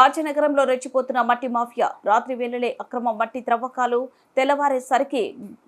రాజనగరంలో రెచ్చిపోతున్న మట్టి మాఫియా. రాత్రి వేళలే అక్రమ మట్టి త్రవ్వకాలు, తెల్లవారేసరికి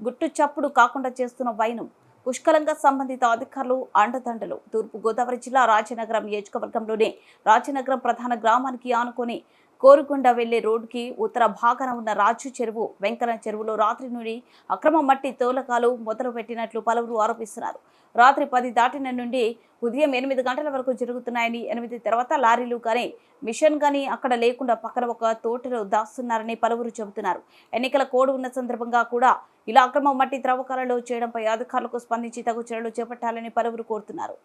గుట్టు చప్పుడు కాకుండా చేస్తున్న వైనం. పుష్కలంగా సంబంధిత అధికారులు అండదండలు. తూర్పు గోదావరి జిల్లా రాజనగరం నియోజకవర్గంలోని రాజనగరం ప్రధాన గ్రామానికి ఆనుకొని కోరుకొండ వెళ్లే రోడ్డుకి ఉత్తర భాగాన ఉన్న రాజు చెరువు, వెంకన్న చెరువులో రాత్రి నుండి అక్రమ మట్టి తోలకాలు మొదలుపెట్టినట్లు పలువురు ఆరోపిస్తున్నారు. రాత్రి 10 దాటిన నుండి ఉదయం 8 గంటల వరకు జరుగుతున్నాయని, 8 తర్వాత లారీలు కానీ మిషన్ కానీ అక్కడ లేకుండా పక్కన ఒక తోటలో దాస్తున్నారని పలువురు చెబుతున్నారు. ఎన్నికల కోడ్ ఉన్న సందర్భంగా కూడా ఇలా అక్రమ మట్టి త్రవ్వకాలలో చేయడంపై అధికారులకు స్పందించి తగు చర్యలు చేపట్టాలని పలువురు కోరుతున్నారు.